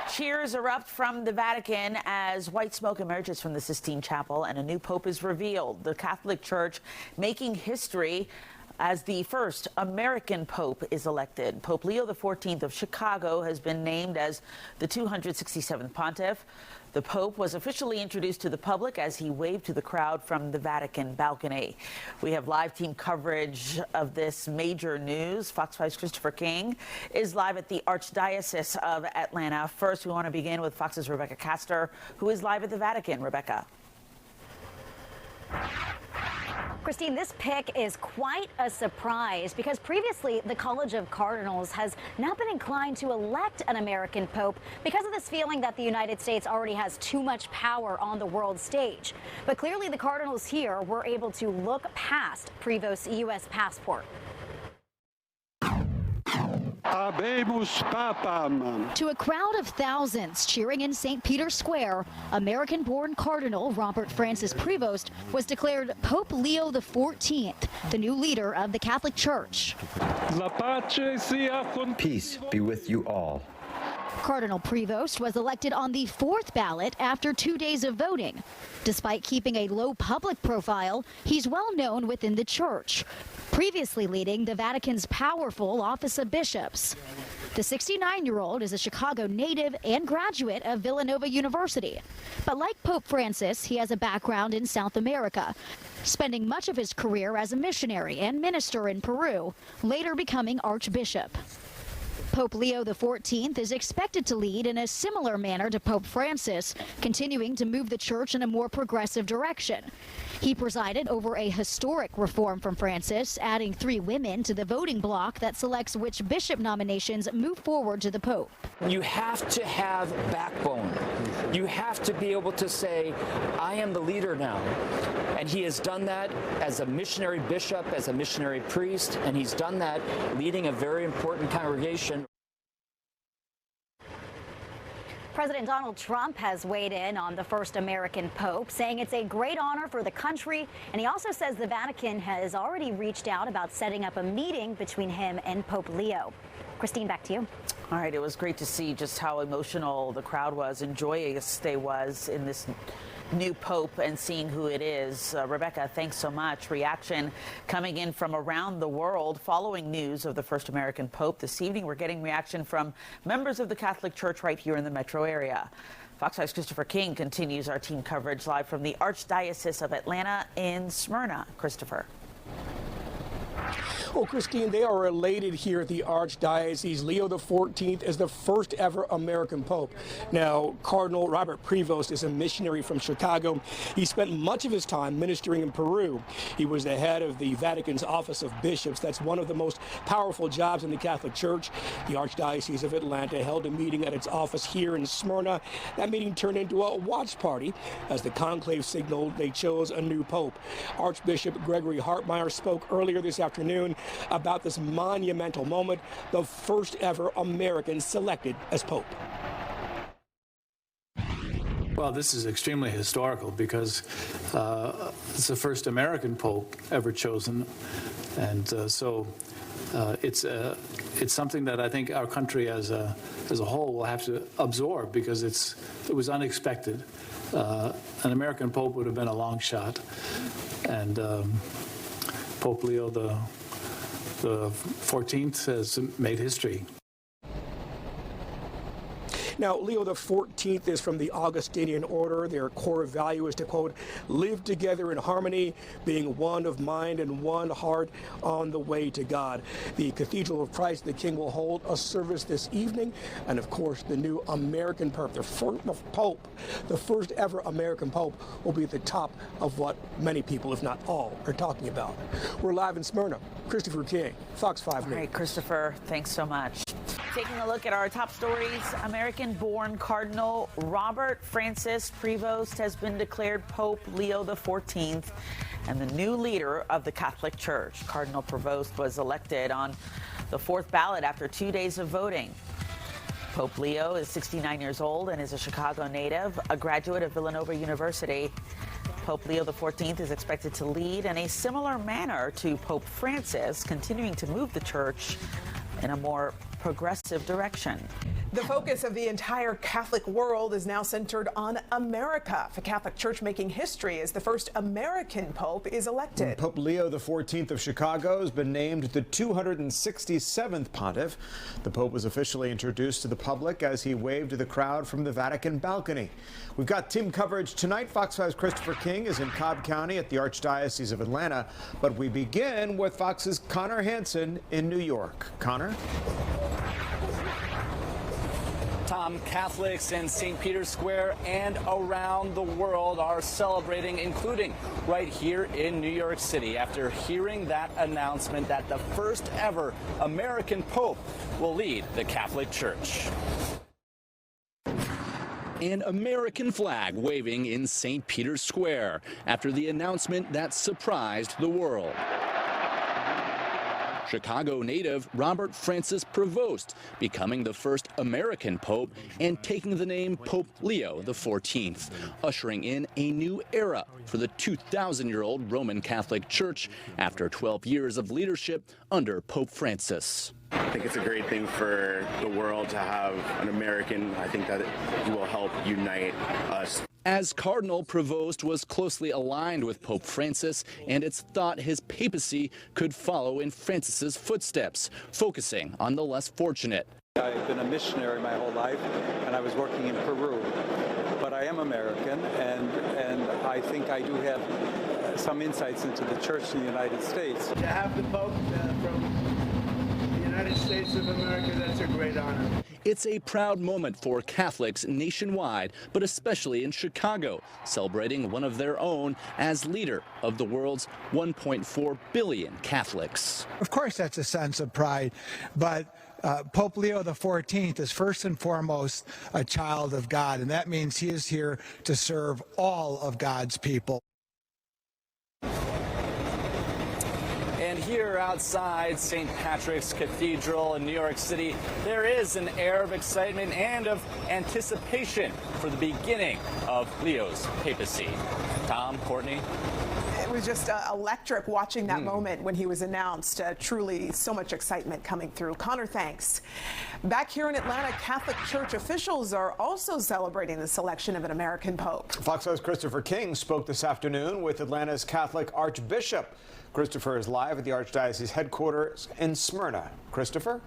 Cheers erupt from the Vatican as white smoke emerges from the Sistine Chapel and a new pope is revealed. The Catholic Church making history as the first American pope is elected. Pope Leo XIV of Chicago has been named as the 267th pontiff. The Pope was officially introduced to the public as he waved to the crowd from the Vatican balcony. We have live team coverage of this major news. Fox 5's Christopher King is live at the Archdiocese of Atlanta. First, we want to begin with Fox's Rebecca Castor, who is live at the Vatican. Rebecca. Christine, this pick is quite a surprise because previously the College of Cardinals has not been inclined to elect an American pope because of this feeling that the United States already has too much power on the world stage. But clearly the Cardinals here were able to look past Prevost's U.S. passport. Habemus, papam. To a crowd of thousands cheering in St. Peter's Square, American-born Cardinal Robert Francis Prevost was declared Pope Leo XIV, the new leader of the Catholic Church. Peace be with you all. Cardinal Prevost was elected on the fourth ballot after 2 days of voting. Despite keeping a low public profile, he's well known within the church, previously leading the Vatican's powerful Office of Bishops. The 69-year-old is a Chicago native and graduate of Villanova University. But like Pope Francis, he has a background in South America, spending much of his career as a missionary and minister in Peru, later becoming Archbishop. Pope Leo XIV is expected to lead in a similar manner to Pope Francis, continuing to move the church in a more progressive direction. He presided over a historic reform from Francis, adding 3 women to the voting bloc that selects which bishop nominations move forward to the Pope. You have to have backbone. You have to be able to say, I am the leader now. And he has done that as a missionary bishop, as a missionary priest, and he's done that leading a very important congregation. President Donald Trump has weighed in on the first American pope, saying it's a great honor for the country. And he also says the Vatican has already reached out about setting up a meeting between him and Pope Leo. Christine, back to you. All right, it was great to see just how emotional the crowd was and joyous they was in this new pope and seeing who it is. Rebecca, thanks so much. Reaction coming in from around the world following news of the first American pope. This evening, we're getting reaction from members of the Catholic Church right here in the metro area. Fox 5's Christopher King continues our team coverage live from the Archdiocese of Atlanta in Smyrna. Christopher. Well, Christine, they are elated here at the Archdiocese. Leo XIV is the first ever American Pope. Now, Cardinal Robert Prevost is a missionary from Chicago. He spent much of his time ministering in Peru. He was the head of the Vatican's Office of Bishops. That's one of the most powerful jobs in the Catholic Church. The Archdiocese of Atlanta held a meeting at its office here in Smyrna. That meeting turned into a watch party as the conclave signaled they chose a new pope. Archbishop Gregory Hartmeyer spoke earlier this afternoon about this monumental moment, the first ever American selected as Pope. Well, this is extremely historical because it's the first American Pope ever chosen, and so it's something that I think our country as a whole will have to absorb because it was unexpected. An American Pope would have been a long shot, and Pope Leo the 14th has made history. Now, Leo XIV is from the Augustinian order. Their core value is to, quote, live together in harmony, being one of mind and one heart on the way to God. The Cathedral of Christ the King will hold a service this evening. And, of course, the new American Pope, the first ever American Pope, will be at the top of what many people, if not all, are talking about. We're live in Smyrna. Christopher King, Fox 5 News. All right, Christopher, thanks so much. Taking a look at our top stories, American-born Cardinal Robert Francis Prevost has been declared Pope Leo XIV and the new leader of the Catholic Church. Cardinal Prevost was elected on the fourth ballot after 2 days of voting. Pope Leo is 69 years old and is a Chicago native, a graduate of Villanova University. Pope Leo XIV is expected to lead in a similar manner to Pope Francis, continuing to move the church in a more progressive direction. The focus of the entire Catholic world is now centered on America. The Catholic Church making history as the first American Pope is elected. Pope Leo XIV of Chicago has been named the 267th pontiff. The Pope was officially introduced to the public as he waved to the crowd from the Vatican balcony. We've got team coverage tonight. Fox 5's Christopher King is in Cobb County at the Archdiocese of Atlanta. But we begin with Fox's Connor Hansen in New York. Connor? Tom, Catholics in St. Peter's Square and around the world are celebrating, including right here in New York City, after hearing that announcement that the first ever American Pope will lead the Catholic Church. An American flag waving in St. Peter's Square after the announcement that surprised the world. Chicago native Robert Francis Prevost becoming the first American Pope and taking the name Pope Leo XIV, ushering in a new era for the 2,000-year-old Roman Catholic Church after 12 years of leadership under Pope Francis. I think it's a great thing for the world to have an American. I think that it will help unite us. As Cardinal Prevost was closely aligned with Pope Francis, and it's thought his papacy could follow in Francis's footsteps, focusing on the less fortunate. I've been a missionary my whole life, and I was working in Peru. But I am American, and I think I do have some insights into the church in the United States. To have the Pope from the United States of America, that's a great honor. It's a proud moment for Catholics nationwide, but especially in Chicago, celebrating one of their own as leader of the world's 1.4 billion Catholics. Of course, that's a sense of pride, but Pope Leo XIV is first and foremost a child of God, and that means he is here to serve all of God's people. And here outside St. Patrick's Cathedral in New York City, there is an air of excitement and of anticipation for the beginning of Leo's papacy. Tom, Courtney? It was just electric watching that moment when he was announced. Truly so much excitement coming through. Connor, thanks. Back here in Atlanta, Catholic Church officials are also celebrating the selection of an American Pope. Fox 5's Christopher King spoke this afternoon with Atlanta's Catholic Archbishop. Christopher is live at the Archdiocese headquarters in Smyrna. Christopher?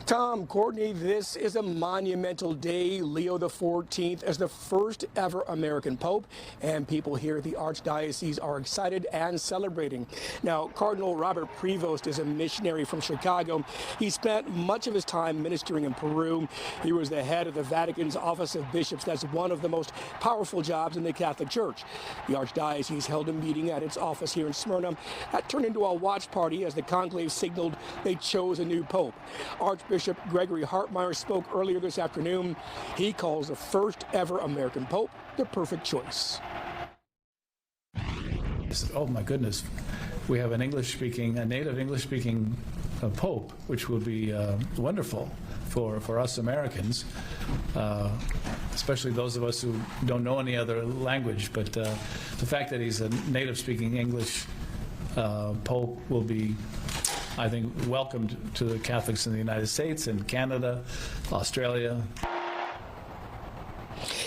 Tom, Courtney, this is a monumental day. Leo XIV as the first ever American Pope, and people here at the Archdiocese are excited and celebrating. Now, Cardinal Robert Prevost is a missionary from Chicago. He spent much of his time ministering in Peru. He was the head of the Vatican's Office of Bishops. That's one of the most powerful jobs in the Catholic Church. The Archdiocese held a meeting at its office here in Smyrna that turned into a watch party as the conclave signaled they chose a new Pope. Archbishop Gregory Hartmeyer spoke earlier this afternoon. He calls the first ever American Pope the perfect choice. Oh my goodness, we have a native English-speaking Pope, which will be wonderful for us Americans, especially those of us who don't know any other language. But the fact that he's a native-speaking English Pope will be, I think, welcomed to the Catholics in the United States and Canada, Australia.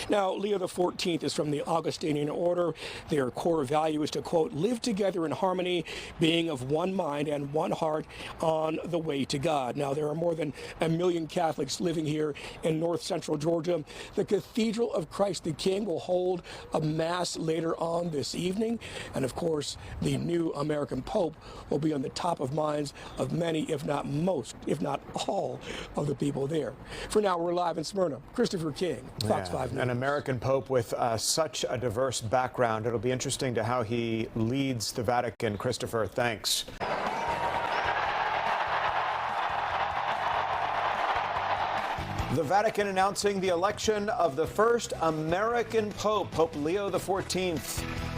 Now, Leo XIV is from the Augustinian order. Their core value is to, quote, live together in harmony, being of one mind and one heart on the way to God. Now, there are more than 1 million Catholics living here in north central Georgia. The Cathedral of Christ the King will hold a mass later on this evening. And of course, the new American Pope will be on the top of minds of many, if not most, if not all of the people there. For now, we're live in Smyrna. Christopher King, Fox 5 News. An American Pope with such a diverse background. It'll be interesting to how he leads the Vatican. Christopher, thanks. The Vatican announcing the election of the first American Pope, Pope Leo XIV.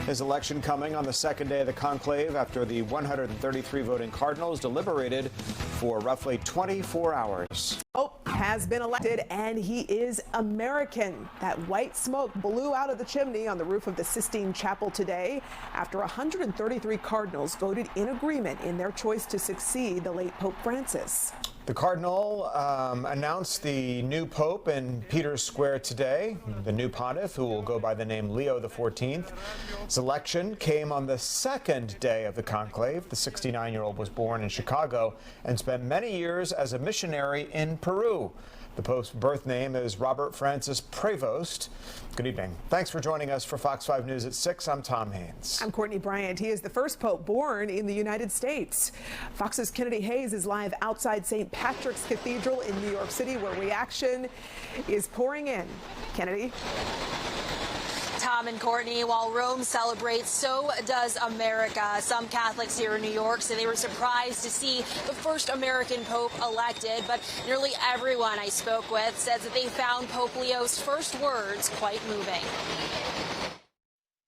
His election coming on the second day of the conclave after the 133 voting cardinals deliberated for roughly 24 hours. Pope has been elected, and he is American. That white smoke blew out of the chimney on the roof of the Sistine Chapel today after 133 cardinals voted in agreement in their choice to succeed the late Pope Francis. The Cardinal announced the new Pope in Peter's Square today. The new pontiff, who will go by the name Leo XIV. His election came on the second day of the conclave. The 69-year-old was born in Chicago and spent many years as a missionary in Peru. The Pope's birth name is Robert Francis Prevost. Good evening. Thanks for joining us for Fox 5 News at 6. I'm Tom Haynes. I'm Courtney Bryant. He is the first Pope born in the United States. Fox's Kennedy Hayes is live outside St. Patrick's Cathedral in New York City, where reaction is pouring in. Kennedy? Tom and Courtney, while Rome celebrates, so does America. Some Catholics here in New York say they were surprised to see the first American Pope elected, but nearly everyone I spoke with says that they found Pope Leo's first words quite moving.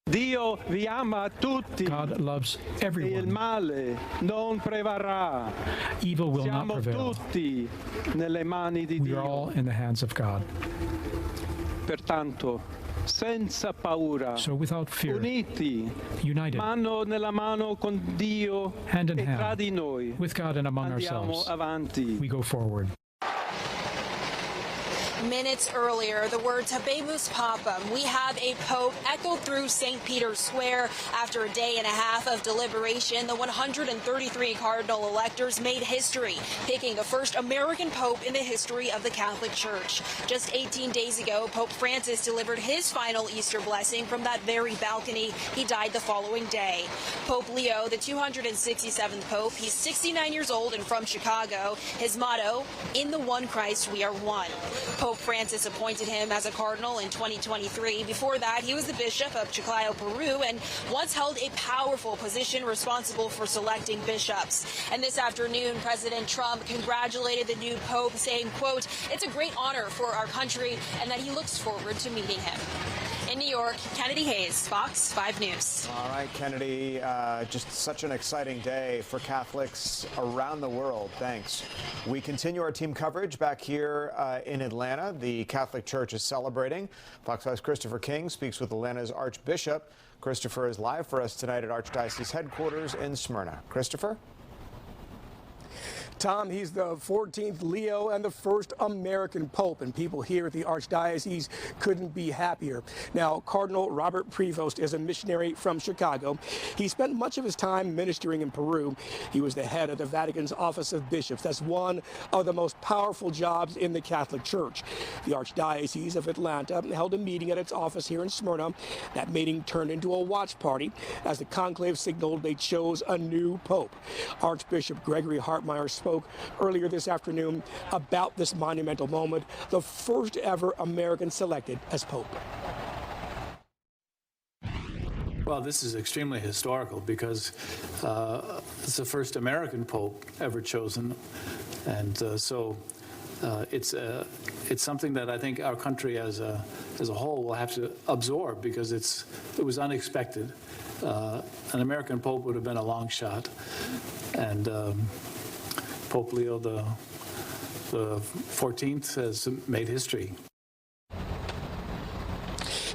Dio vi ama tutti. God loves everyone. Il male non prevarrà. Evil will not Siamo prevail. tutti nelle mani di We Dio. are all in the hands of God. Pertanto, senza paura, So without fear, uniti, united, mano nella mano con Dio hand in e tra hand, di noi, with God and among andiamo ourselves, avanti. we go forward. Minutes earlier, the words Habemus papam, we have a pope, echoed through St. Peter's Square. After a day and a half of deliberation, the 133 cardinal electors made history, picking the first American pope in the history of the Catholic Church. Just 18 days ago, Pope Francis delivered his final Easter blessing from that very balcony. He died the following day. Pope Leo, the 267th pope, he's 69 years old and from Chicago. His motto, in the one Christ we are one. Pope Francis appointed him as a cardinal in 2023. Before that, he was the bishop of Chiclayo, Peru, and once held a powerful position responsible for selecting bishops. And this afternoon, President Trump congratulated the new pope, saying, quote, it's a great honor for our country, and that he looks forward to meeting him. In New York, Kennedy Hayes, Fox 5 News. All right, Kennedy, just such an exciting day for Catholics around the world. Thanks. We continue our team coverage back here in Atlanta. The Catholic Church is celebrating. Fox 5's Christopher King speaks with Atlanta's Archbishop. Christopher is live for us tonight at Archdiocese headquarters in Smyrna. Christopher? Tom, he's the 14th Leo and the first American Pope, and people here at the Archdiocese couldn't be happier. Now, Cardinal Robert Prevost is a missionary from Chicago. He spent much of his time ministering in Peru. He was the head of the Vatican's Office of Bishops. That's one of the most powerful jobs in the Catholic Church. The Archdiocese of Atlanta held a meeting at its office here in Smyrna. That meeting turned into a watch party as the conclave signaled they chose a new pope. Archbishop Gregory Hartmeyer spoke earlier this afternoon about this monumental moment, the first ever American selected as Pope. Well, this is extremely historical because it's the first American Pope ever chosen, and so it's something that I think our country as a whole will have to absorb because it was unexpected. An American Pope would have been a long shot, and Pope Leo the 14th has made history.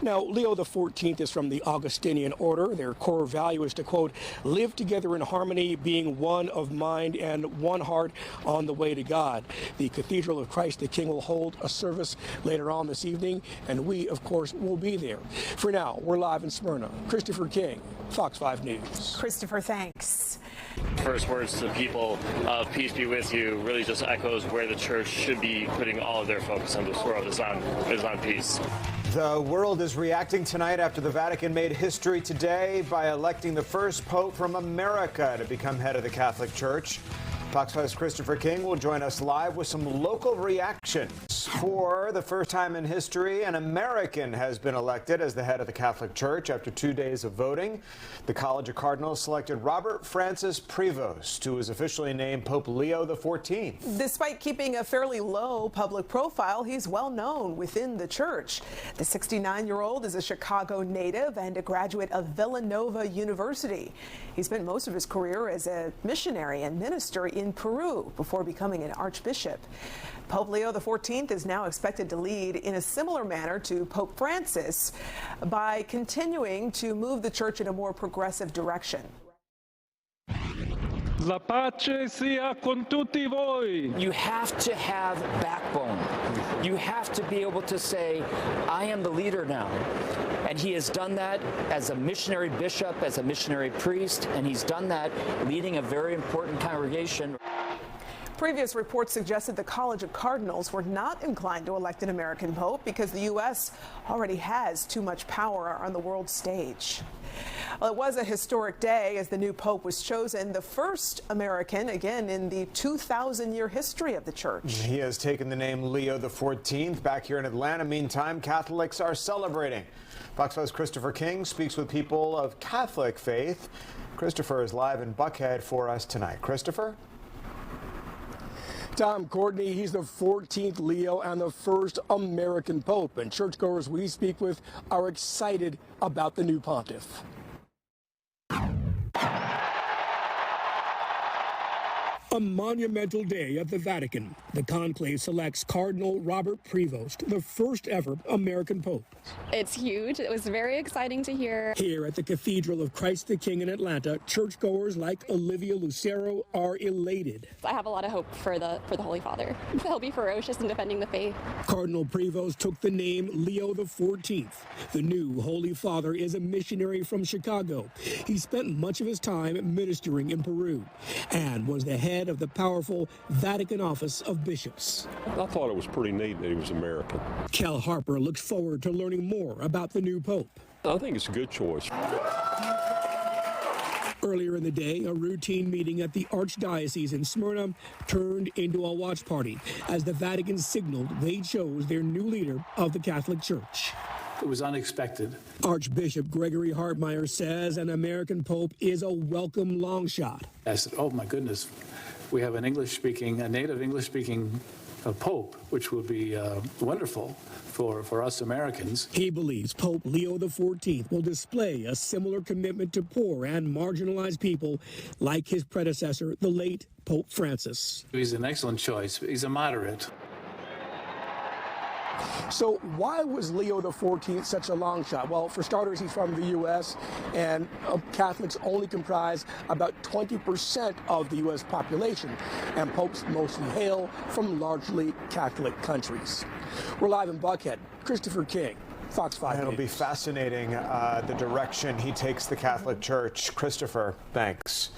Now, Leo XIV is from the Augustinian order. Their core value is to, quote, live together in harmony, being one of mind and one heart on the way to God. The Cathedral of Christ the King will hold a service later on this evening, and we, of course, will be there. For now, we're live in Smyrna. Christopher King, Fox 5 News. Christopher, thanks. First words to the people of peace be with you really just echoes where the church should be putting all of their focus on this world is on peace. The world is reacting tonight after the Vatican made history today by electing the first pope from America to become head of the Catholic Church. Fox 5's Christopher King will join us live with some local reactions. For the first time in history, an American has been elected as the head of the Catholic Church after 2 days of voting. The College of Cardinals selected Robert Francis Prevost, who was officially named Pope Leo XIV. Despite keeping a fairly low public profile, he's well known within the church. The 69-year-old is a Chicago native and a graduate of Villanova University. He spent most of his career as a missionary and minister in Peru before becoming an archbishop. Pope Leo XIV is now expected to lead in a similar manner to Pope Francis by continuing to move the church in a more progressive direction. La pace sia con tutti voi. You have to have backbone. You have to be able to say, I am the leader now. And he has done that as a missionary bishop, as a missionary priest, and he's done that leading a very important congregation. Previous reports suggested the College of Cardinals were not inclined to elect an American pope because the U.S. already has too much power on the world stage. Well, it was a historic day as the new pope was chosen, the first American, again, in the 2,000-year history of the church. He has taken the name Leo XIV. Back here in Atlanta, meantime, Catholics are celebrating. Fox 5's Christopher King speaks with people of Catholic faith. Christopher is live in Buckhead for us tonight. Christopher? Tom, Courtney, he's the 14th Leo and the first American Pope. And churchgoers we speak with are excited about the new pontiff. A monumental day at the Vatican. The conclave selects Cardinal Robert Prevost, the first ever American Pope. It's huge. It was very exciting to hear. Here at the Cathedral of Christ the King in Atlanta, churchgoers like Olivia Lucero are elated. I have a lot of hope for the Holy Father. He'll be ferocious in defending the faith. Cardinal Prevost took the name Leo XIV. The new Holy Father is a missionary from Chicago. He spent much of his time ministering in Peru and was the head of the powerful Vatican Office of Bishops. I thought it was pretty neat that he was American. Kel Harper looks forward to learning more about the new Pope. I think it's a good choice. Earlier in the day, a routine meeting at the Archdiocese in Smyrna turned into a watch party as the Vatican signaled they chose their new leader of the Catholic Church. It was unexpected. Archbishop Gregory Hartmeyer says an American Pope is a welcome long shot. I said, oh my goodness, we have a native English-speaking Pope, which will be wonderful for us Americans. He believes Pope Leo XIV will display a similar commitment to poor and marginalized people like his predecessor, the late Pope Francis. He's an excellent choice. He's a moderate. So why was Leo XIV such a long shot? Well, for starters, he's from the U.S., and Catholics only comprise about 20% of the U.S. population, and popes mostly hail from largely Catholic countries. We're live in Buckhead. Christopher King, Fox 5 It'll be fascinating the direction he takes the Catholic Church. Christopher, thanks.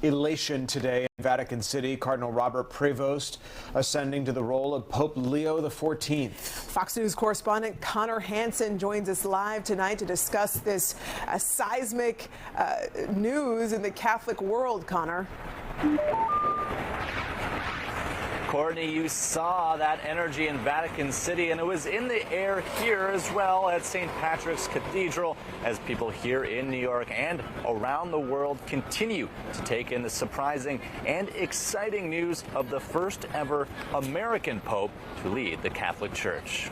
Elation today in Vatican City. Cardinal Robert Prevost ascending to the role of Pope Leo XIV. Fox News correspondent Connor Hansen joins us live tonight to discuss this seismic news in the Catholic world. Connor. Courtney, you saw that energy in Vatican City, and it was in the air here as well at St. Patrick's Cathedral as people here in New York and around the world continue to take in the surprising and exciting news of the first ever American Pope to lead the Catholic Church.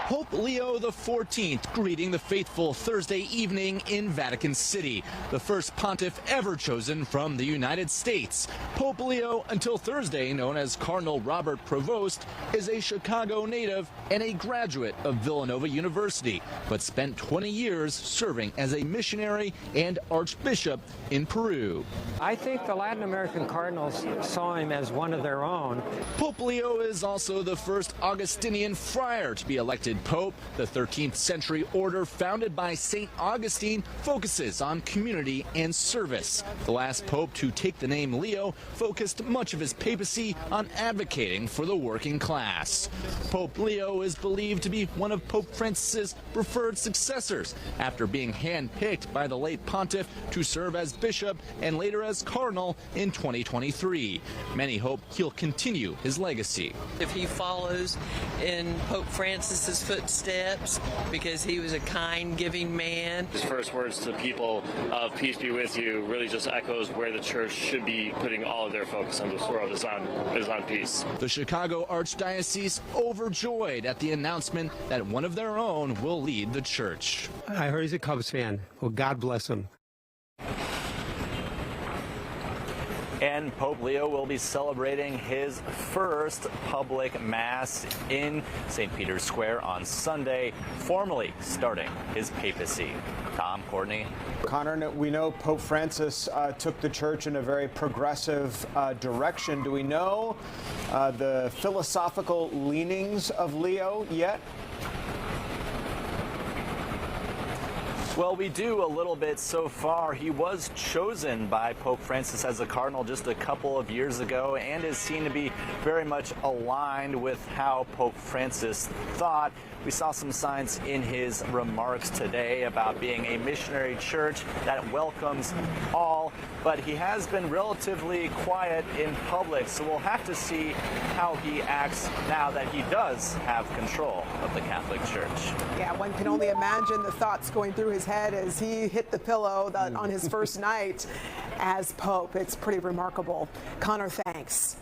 Pope Leo XIV greeting the faithful Thursday evening in Vatican City, the first pontiff ever chosen from the United States. Pope Leo, until Thursday known as Cardinal Robert Prevost, is a Chicago native and a graduate of Villanova University, but spent 20 years serving as a missionary and archbishop in Peru. I think the Latin American Cardinals saw him as one of their own. Pope Leo is also the first Augustinian friar to be elected Pope. The 13th century order founded by St. Augustine focuses on community and service. The last pope to take the name Leo focused much of his papacy on advocating for the working class. Pope Leo is believed to be one of Pope Francis's preferred successors after being handpicked by the late pontiff to serve as bishop and later as cardinal in 2023. Many hope he'll continue his legacy. If he follows in Pope Francis's footsteps, because he was a kind, giving man. His first words to the people of peace be with you really just echoes where the church should be putting all of their focus on this world is on peace. The Chicago Archdiocese overjoyed at the announcement that one of their own will lead the church. I heard he's a Cubs fan. Well, God bless him. And Pope Leo will be celebrating his first public mass in St. Peter's Square on Sunday, formally starting his papacy. Tom, Courtney. Connor, we know Pope Francis took the church in a very progressive direction. Do we know the philosophical leanings of Leo yet? Well, we do a little bit so far. He was chosen by Pope Francis as a cardinal just a couple of years ago and is seen to be very much aligned with how Pope Francis thought. We saw some signs in his remarks today about being a missionary church that welcomes all, but he has been relatively quiet in public, so we'll have to see how he acts now that he does have control of the Catholic Church. Yeah, one can only imagine the thoughts going through his head as he hit the pillow on his first night as Pope. It's pretty remarkable. Connor, thanks.